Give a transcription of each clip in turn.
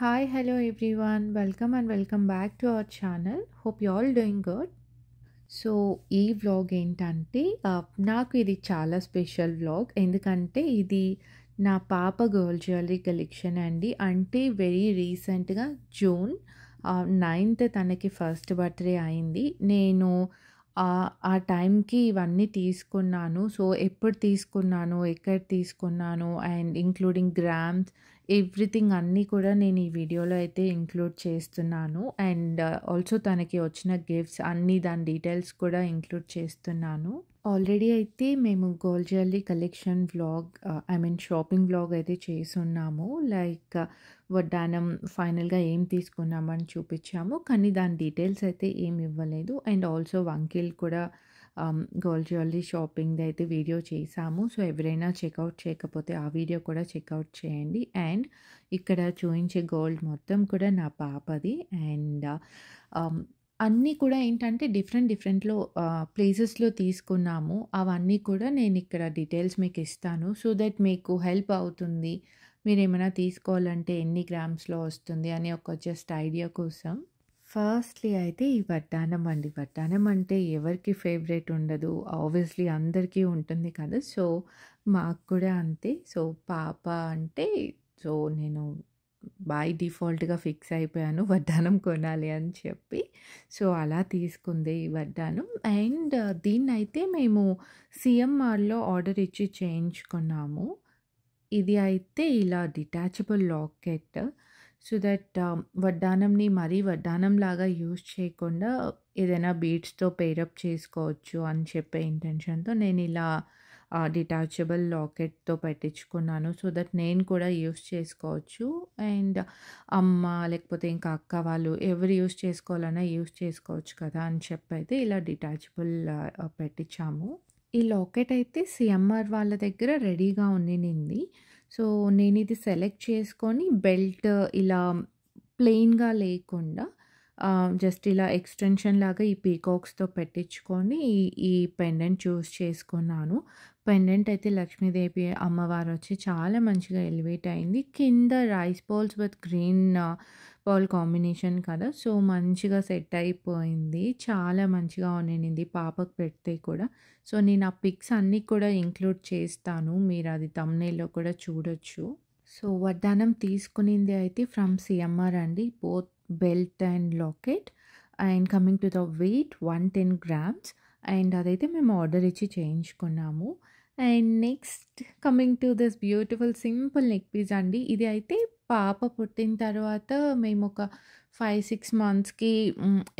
Hi, hello everyone. Welcome back to our channel. Hope you all doing good. So ఈ vlog ఏంటంటే నాకు ఇది చాలా స్పెషల్ వ్లాగ్. ఎందుకంటే ఇది నా పాప గర్ల్ జ్యువెలరీ కలెక్షన్ అండి. అంటే వెరీ రీసెంట్‌గా జూన్ 9th తనకి ఫస్ట్ బర్త్‌డే అయింది. నేను ఆ టైంకి ఇవన్నీ తీసుకున్నాను. సో ఎప్పుడు తీసుకున్నాను, ఎక్కడ తీసుకున్నాను అండ్ ఇంక్లూడింగ్ గ్రామ్స్ ఎవ్రీథింగ్ అన్నీ కూడా నేను ఈ వీడియోలో అయితే ఇంక్లూడ్ చేస్తున్నాను. అండ్ ఆల్సో తనకి వచ్చిన గిఫ్ట్స్ అన్నీ దాని డీటెయిల్స్ కూడా ఇంక్లూడ్ చేస్తున్నాను. ఆల్రెడీ అయితే మేము gold jewellery collection vlog shopping vlog అయితే చేసున్నాము. లైక్ వడ్డానం ఫైనల్‌గా ఏం తీసుకున్నామని చూపించాము. కానీ దాని డీటెయిల్స్ అయితే ఏమి ఇవ్వలేదు. అండ్ ఆల్సో వంకీల్ కూడా గోల్డ్ జ్యువెలరీ షాపింగ్‌ది అయితే వీడియో చేశాము. సో ఎవరైనా చెక్‌ఔట్ చేయకపోతే ఆ వీడియో కూడా చెక్‌ఔట్ చేయండి. అండ్ ఇక్కడ చూయించే గోల్డ్ మొత్తం కూడా నా పాపది. అండ్ అన్నీ కూడా ఏంటంటే డిఫరెంట్‌లో ప్లేసెస్‌లో తీసుకున్నాము. అవన్నీ కూడా నేను ఇక్కడ డీటెయిల్స్ మీకు ఇస్తాను. సో దట్ మీకు హెల్ప్ అవుతుంది. మీరేమైనా తీసుకోవాలంటే ఎన్ని గ్రామ్స్‌లో వస్తుంది అని ఒక జస్ట్ ఐడియా కోసం. ఫస్ట్‌లీ అయితే ఈ వడ్డానం అండి. వడ్డానం అంటే ఎవరికి ఫేవరెట్ ఉండదు. ఆబ్వియస్‌లీ అందరికీ ఉంటుంది కదా! సో మాకు కూడా అంతే. సో పాప అంటే సో నేను బై డిఫాల్ట్‌గా ఫిక్స్ అయిపోయాను వడ్డానం కొనాలి అని చెప్పి. సో అలా తీసుకుంది ఈ వడ్డానం. అండ్ దీన్నైతే మేము సీఎంఆర్‌లో ఆర్డర్ ఇచ్చి చేయించుకున్నాము. ఇది అయితే ఇలా డిటాచబుల్ లాకెట్. సో దట్ వడ్డానంని మరీ వడ్డానంలాగా యూజ్ చేయకుండా ఏదైనా బీడ్స్‌తో పెయిరప్ చేసుకోవచ్చు అని చెప్పే ఇంటెన్షన్‌తో నేను ఇలా డిటాచబుల్ లాకెట్‌తో పెట్టించుకున్నాను. సో దట్ నేను కూడా యూజ్ చేసుకోవచ్చు. అండ్ అమ్మ లేకపోతే ఇంకా అక్క వాళ్ళు ఎవరు యూజ్ చేసుకోవాలన్నా యూజ్ చేసుకోవచ్చు కదా అని చెప్పైతే ఇలా డిటాచబుల్ పెట్టించాము. ఈ లాకెట్ అయితే సీఎంఆర్ వాళ్ళ దగ్గర రెడీగా ఉండినింది. సో నేనిది సెలెక్ట్ చేసుకొని బెల్ట్ ఇలా ప్లెయిన్‌గా లేకుండా జస్ట్ ఇలా ఎక్స్‌టెన్షన్ లాగా ఈ పీకాక్స్‌తో పెట్టించుకొని ఈ పెండెంట్ చూస్ చేసుకున్నాను. పెండెంట్ అయితే లక్ష్మీదేవి అమ్మవారు వచ్చి చాలా మంచిగా ఎలివేట్ అయింది. కింద rice balls with green ball combination కదా! సో మంచిగా సెట్ అయిపోయింది. చాలా మంచిగా ఉండింది పాపకు పెడితే కూడా. సో నేను ఆ పిక్స్ అన్నీ కూడా ఇంక్లూడ్ చేస్తాను. మీరు అది థంబ్‌నెయిల్‌లో కూడా చూడొచ్చు. సో వడ్డానం తీసుకునింది అయితే ఫ్రమ్ సీఎంఆర్ అండి. Both belt and locket. And coming to the weight 110 grams. And అదైతే మేము ఆర్డర్ ఇచ్చి చేయించుకున్నాము. And next coming to this beautiful simple neck piece అండి. ఇది అయితే పాప పుట్టిన తర్వాత మేము ఒక 5-6 మంత్స్‌కి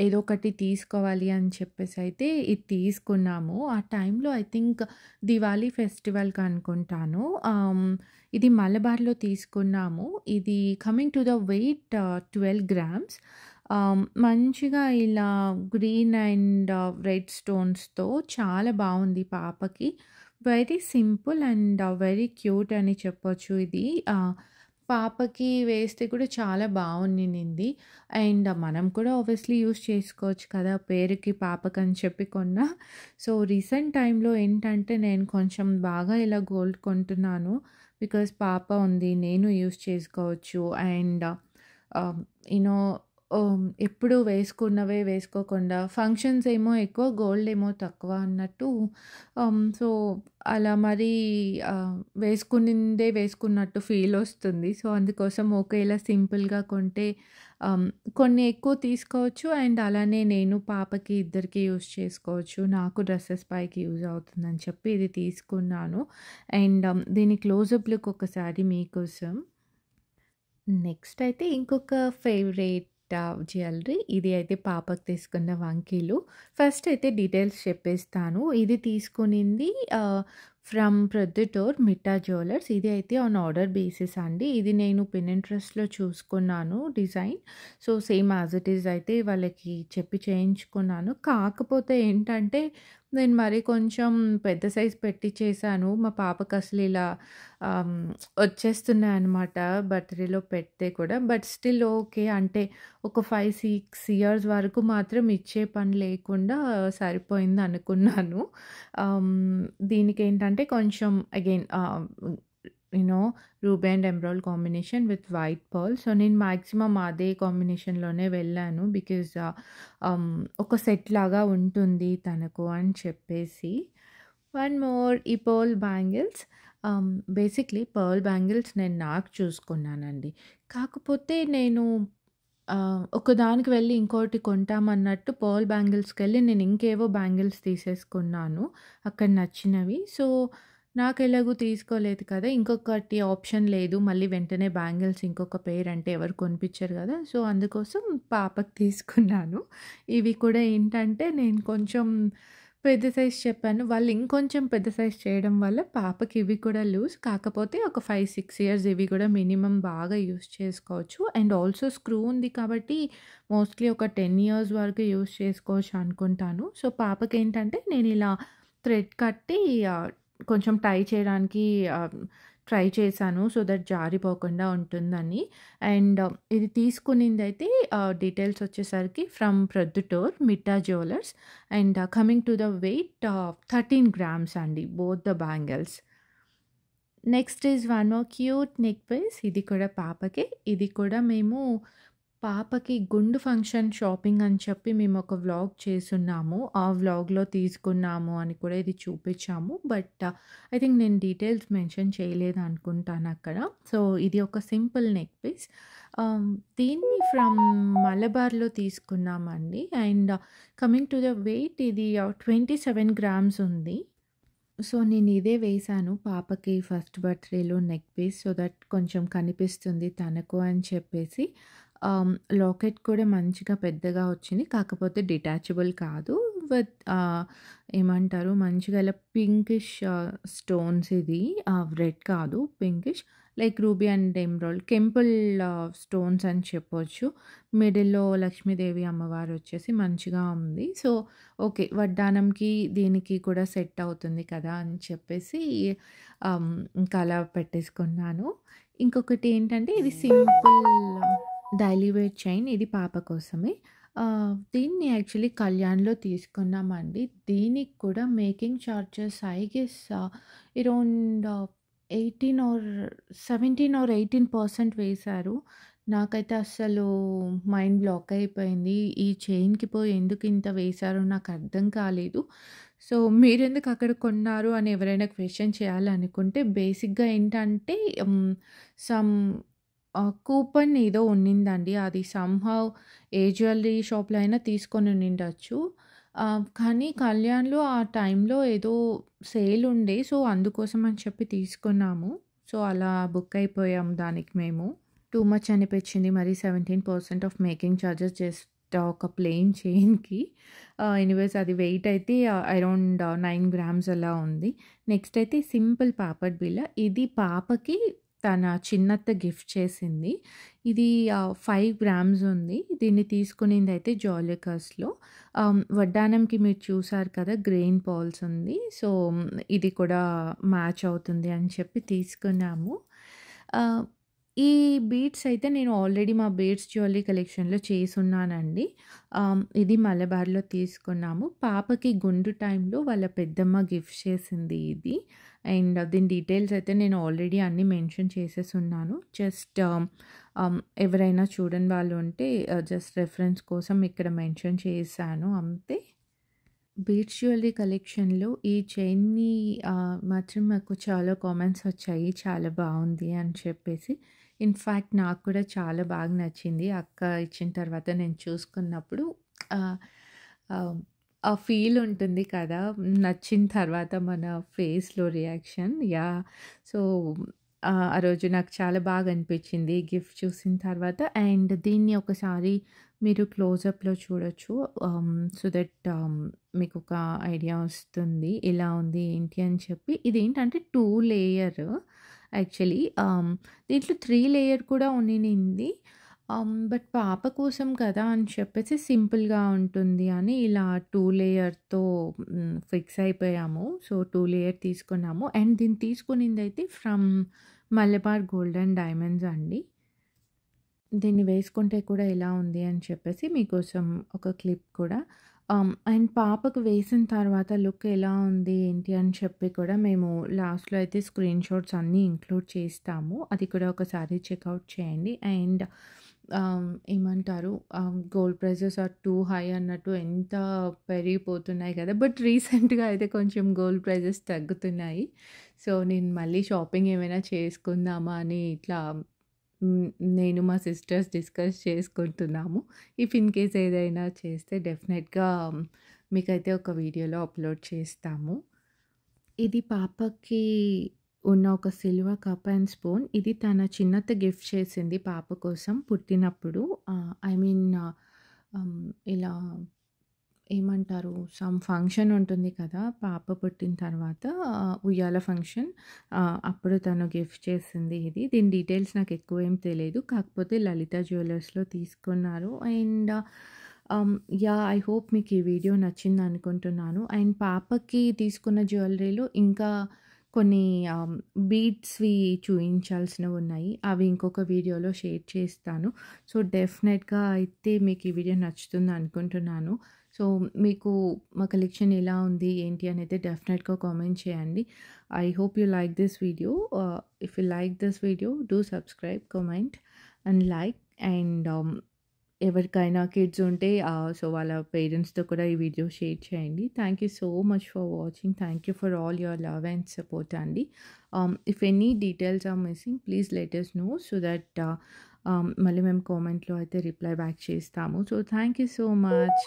ఏదో ఒకటి తీసుకోవాలి అని చెప్పేసి అయితే ఇది తీసుకున్నాము. ఆ టైంలో ఐ థింక్ దివాళీ ఫెస్టివల్‌కి అనుకుంటాను. ఇది మలబార్‌లో తీసుకున్నాము. ఇది coming to the weight 12 grams. మంచిగా ఇలా గ్రీన్ అండ్ రెడ్ స్టోన్స్‌తో చాలా బావుంది పాపకి. Very simple and very cute అని చెప్పొచ్చు ఇది. పాపకి వేస్తే కూడా చాలా బావుండినింది. అండ్ మనం కూడా ఆబ్వియస్‌లీ యూజ్ చేసుకోవచ్చు కదా! పేరుకి పాపకని చెప్పి కొన్నా. సో రీసెంట్ టైంలో ఏంటంటే నేను కొంచెం బాగా ఇలా గోల్డ్ కొంటున్నాను. బికాజ్ పాప ఉంది. నేను యూజ్ చేసుకోవచ్చు. అండ్ యూ నో ఎప్పుడు వేసుకున్నవే వేసుకోకుండా ఫంక్షన్స్ ఏమో ఎక్కువ, గోల్డ్ ఏమో తక్కువ అన్నట్టు సో అలా మరి వేసుకునిందే వేసుకున్నట్టు ఫీల్ వస్తుంది. సో అందుకోసం ఓకే ఇలా సింపుల్‌గా కొంటే కొన్ని ఎక్కువ తీసుకోవచ్చు. అండ్ అలానే నేను పాపకి ఇద్దరికీ యూజ్ చేసుకోవచ్చు. నాకు డ్రెసెస్ పైకి యూజ్ అవుతుందని చెప్పి ఇది తీసుకున్నాను. అండ్ దీని క్లోజప్ లుక్ ఒకసారి మీకోసం. నెక్స్ట్ అయితే ఇంకొక ఫేవరెట్ జ్యువెలరీ. ఇది అయితే పాపకి తీసుకున్న వంకీలు. ఫస్ట్ అయితే డీటెయిల్స్ చెప్పేస్తాను. ఇది తీసుకునింది ఫ్రమ్ ప్రొద్దుటూర్ మిట్టా జ్యువెలర్స్. ఇది అయితే ఆన్ ఆర్డర్ బేసిస్ అండి. ఇది నేను పినింట్రెస్ట్‌లో చూసుకున్నాను design. So same as it is అయితే వాళ్ళకి చెప్పి చేయించుకున్నాను. కాకపోతే ఏంటంటే నేను మరి కొంచెం పెద్ద సైజ్ పెట్టి చేశాను. మా పాపకి అసలు ఇలా వచ్చేస్తున్నాయన్నమాట బర్త్‌డేలో పెడితే కూడా. But still okay. అంటే ఒక 5-6 ఇయర్స్ వరకు మాత్రం ఇచ్చే పని లేకుండా సరిపోయింది అనుకున్నాను. దీనికేంటంటే కొంచెం again you know ruby and emerald combination with white pearl. So నేను మాక్సిమం అదే కాంబినేషన్‌లోనే వెళ్ళాను. బికాజ్ ఒక సెట్ లాగా ఉంటుంది తనకు అని చెప్పేసి. వన్ మోర్ ఈ pearl bangles. Basically pearl bangles నేను నాకు చూసుకున్నానండి. కాకపోతే నేను ఒకదానికి వెళ్ళి ఇంకోటి కొంటామన్నట్టు పర్ల్ బ్యాంగిల్స్‌కెళ్ళి నేను ఇంకేవో బ్యాంగిల్స్ తీసేసుకున్నాను అక్కడ నచ్చినవి. సో నాకెలాగో తీసుకోలేదు కదా! ఇంకొకటి ఆప్షన్ లేదు. మళ్ళీ వెంటనే బ్యాంగిల్స్ ఇంకొక పెయిర్ అంటే ఎవరు కొనిపించరు గదా! సో అందుకోసం పాపకి తీసుకున్నాను. ఇవి కూడా ఏంటంటే నేను కొంచెం పెద్ద సైజ్ చెప్పాను. వాళ్ళు ఇంకొంచెం పెద్ద సైజ్ చేయడం వల్ల పాపకి ఇవి కూడా లూజ్. కాకపోతే ఒక 5, 6 ఇయర్స్ ఇవి కూడా మినిమమ్ బాగా యూజ్ చేసుకోవచ్చు. అండ్ ఆల్సో స్క్రూ ఉంది కాబట్టి మోస్ట్‌లీ ఒక 10 ఇయర్స్ వరకు యూజ్ చేసుకోవచ్చు అనుకుంటాను. సో పాపకేంటంటే నేను ఇలా థ్రెడ్ కట్టి కొంచెం టై చేయడానికి ట్రై చేశాను. సో దట్ జారిపోకుండా ఉంటుందని. అండ్ ఇది తీసుకునిందైతే డీటెయిల్స్ వచ్చేసరికి from Proddatur Mitta jewellers. And coming to the weight 13 grams అండి both the bangles. Next is one more cute neck piece. ఇది కూడా పాపకే. ఇది కూడా మేము పాపకి గుండు ఫంక్షన్ షాపింగ్ అని చెప్పి మేము ఒక వ్లాగ్ చేసున్నాము. ఆ వ్లాగ్‌లో తీసుకున్నాము అని కూడా ఇది చూపించాము. బట్ ఐ థింక్ నేను డీటెయిల్స్ మెన్షన్ చేయలేదనుకుంటాను అక్కడ. సో ఇది ఒక సింపుల్ నెక్ పీస్. దీన్ని ఫ్రమ్ మలబార్‌లో తీసుకున్నామండి. And coming to the weight ఇది 27 గ్రామ్స్ ఉంది. సో నేను ఇదే వేశాను పాపకి ఫస్ట్ బర్త్‌డేలో నెక్ పీస్. సో దట్ కొంచెం కనిపిస్తుంది తనకు అని చెప్పేసి. లాకెట్ కూడా మంచిగా పెద్దగా వచ్చింది. కాకపోతే డిటాచబుల్ కాదు. విత్ ఏమంటారు మంచిగా ఇలా పింకిష్ స్టోన్స్ ఇది. రెడ్ కాదు pinkish like ruby and emerald కెంపుల్ స్టోన్స్ అని చెప్పొచ్చు. మిడిల్‌లో లక్ష్మీదేవి అమ్మవారు వచ్చేసి మంచిగా ఉంది. So okay. వడ్డానంకి దీనికి కూడా సెట్ అవుతుంది కదా! అని చెప్పేసి ఇంకా అలా పెట్టేసుకున్నాను. ఇంకొకటి ఏంటంటే ఇది సింపుల్ డైలీ వేర్ చైన్. ఇది పాప కోసమే. దీన్ని యాక్చువల్లీ కళ్యాణ్‌లో తీసుకున్నామండి. దీనికి కూడా making charges I guess around 18 or 17 or 18% వేశారు. నాకైతే అస్సలు మైండ్ బ్లాక్ అయిపోయింది. ఈ చైన్‌కి పోయి ఎందుకు ఇంత వేశారో నాకు అర్థం కాలేదు. సో మీరెందుకు అక్కడ కొన్నారు అని ఎవరైనా క్వెషన్ చేయాలనుకుంటే బేసిక్‌గా ఏంటంటే సమ్ కూపన్ ఏదో ఉన్నిందండి. అది సమ్‌హౌ ఏ జ్యువెల్లరీ షాప్‌లో అయినా తీసుకొని ఉండిండొచ్చు. కానీ కళ్యాణ్‌లో ఆ టైంలో ఏదో సేల్ ఉండే. సో అందుకోసం అని చెప్పి తీసుకున్నాము. సో అలా బుక్ అయిపోయాం దానికి మేము. టూ మచ్ అనిపించింది. మరి 17% ఆఫ్ మేకింగ్ చార్జెస్ జస్ట్ ఒక ప్లెయిన్ చైన్‌కి. ఎనీవేస్ అది వెయిట్ అయితే అరౌండ్ 9 గ్రామ్స్ అలా ఉంది. నెక్స్ట్ అయితే సింపుల్ పాపడ్ బిళ్ళ. ఇది పాపకి తన చిన్నత్త గిఫ్ట్ చేసింది. ఇది 5 గ్రామ్స్ ఉంది. దీన్ని తీసుకునిందైతే జాలీకాస్‌లో. వడ్డానంకి మీరు చూసారు కదా! గ్రెయిన్ పర్ల్స్ ఉంది. సో ఇది కూడా మ్యాచ్ అవుతుంది అని చెప్పి తీసుకున్నాము. ఈ బీడ్స్ అయితే నేను ఆల్రెడీ మా బీడ్స్ జ్యువెల్లరీ కలెక్షన్‌లో చేసున్నానండి. ఇది మలబార్‌లో తీసుకున్నాము. పాపకి గుండు టైంలో వాళ్ళ పెద్దమ్మ గిఫ్ట్ చేసింది ఇది. అండ్ దీని డీటెయిల్స్ అయితే నేను ఆల్రెడీ అన్నీ మెన్షన్ చేసేసున్నాను. జస్ట్ ఎవరైనా చూడని వాళ్ళు ఉంటే జస్ట్ రెఫరెన్స్ కోసం ఇక్కడ మెన్షన్ చేశాను అంతే. బీడ్స్ జ్యువెల్లరీ కలెక్షన్‌లో ఈ చైన్‌ని మాత్రం నాకు చాలా కామెంట్స్ వచ్చాయి. చాలా బావుంది అని చెప్పేసి. ఇన్‌ఫాక్ట్ నాకు కూడా చాలా బాగా నచ్చింది. అక్క ఇచ్చిన తర్వాత నేను చూసుకున్నప్పుడు ఆహ్, ఆహ్, ఆ ఫీల్ ఉంటుంది కదా! నచ్చిన తర్వాత మన ఫేస్‌లో రియాక్షన్. యాహ్! సో ఆ రోజు నాకు చాలా బాగా అనిపించింది గిఫ్ట్ చూసిన తర్వాత. అండ్ దీన్ని ఒకసారి మీరు క్లోజప్‌లో చూడొచ్చు. సో దట్ మీకు ఒక ఐడియా వస్తుంది. ఎలా ఉంది ఏంటి అని చెప్పి. ఇదేంటంటే 2 లేయర్ యాక్చువల్లీ. దీంట్లో 3 లేయర్ కూడా ఉన్నింది. బట్ పాప కోసం కదా అని చెప్పేసి సింపుల్‌గా ఉంటుంది అని ఇలా 2 లేయర్‌తో ఫిక్స్ అయిపోయాము. సో 2 లేయర్ తీసుకున్నాము. అండ్ దీన్ని తీసుకునిందైతే from Malabar gold and diamonds అండి. దీన్ని వేసుకుంటే కూడా ఎలా ఉంది అని చెప్పేసి మీకోసం ఒక క్లిప్ కూడా అండ్ పాపకు వేసిన తర్వాత లుక్ ఎలా ఉంది ఏంటి అని చెప్పి కూడా మేము లాస్ట్‌లో అయితే స్క్రీన్ షాట్స్ అన్నీ ఇంక్లూడ్ చేస్తాము. అది కూడా ఒకసారి చెక్‌ఔట్ చేయండి. అండ్ ఏమంటారు gold prices are too high అన్నట్టు ఎంత పెరిగిపోతున్నాయి కదా! బట్ రీసెంట్‌గా అయితే కొంచెం గోల్డ్ ప్రైజెస్ తగ్గుతున్నాయి. సో, నేను మళ్ళీ షాపింగ్ ఏమైనా చేసుకుందామా అని ఇట్లా హ్మ్. నేను మా సిస్టర్స్ డిస్కస్ చేసుకుంటున్నాము. ఇఫ్ ఇన్ కేస్ ఏదైనా చేస్తే డెఫినెట్‌గా మీకైతే ఒక వీడియోలో అప్‌లోడ్ చేస్తాము. ఇది పాపకి ఉన్న ఒక సిల్వర్ కప్ అండ్ స్పూన్. ఇది తన చిన్నత్త గిఫ్ట్ చేసింది పాప కోసం పుట్టినప్పుడు. ఐ మీన్ ఇలా ఏమంటారు సమ్ ఫంక్షన్ ఉంటుంది కదా! పాప పుట్టిన తర్వాత ఉయ్యాల ఫంక్షన్. అప్పుడు తను గిఫ్ట్ చేసింది ఇది. దీని డీటెయిల్స్ నాకు ఎక్కువేం తెలీదు. కాకపోతే లలిత జ్యువెలర్స్‌లో తీసుకున్నారు. And yeah! ఐ హోప్ మీకు ఈ వీడియో నచ్చిందనుకుంటున్నాను. అండ్ పాపకి తీసుకున్న జ్యువెలరీలో ఇంకా కొన్ని బీడ్స్‌వి చూయించాల్సినవున్నాయి. అవి ఇంకొక వీడియోలో షేర్ చేస్తాను. సో, డెఫినెట్‌గా అయితే మీకు ఈ వీడియో నచ్చుతుందనుకుంటున్నాను. సో, మీకు మా కలెక్షన్ ఎలా ఉంది, ఏంటి అనేది డెఫినెట్‌గా కామెంట్ చేయండి. I hope you like this video. If you like this video, do subscribe, comment and like. And ఎవరికైనా కిడ్స్ ఉంటే సో వాళ్ళ పేరెంట్స్‌తో కూడా ఈ వీడియో షేర్ చేయండి. Thank you so much for watching. Thank you for all your love and support అండి. If any details are missing please let us know so that మళ్ళీ మేము కామెంట్‌లో అయితే రిప్లై బ్యాక్ చేస్తాము. So thank you so much.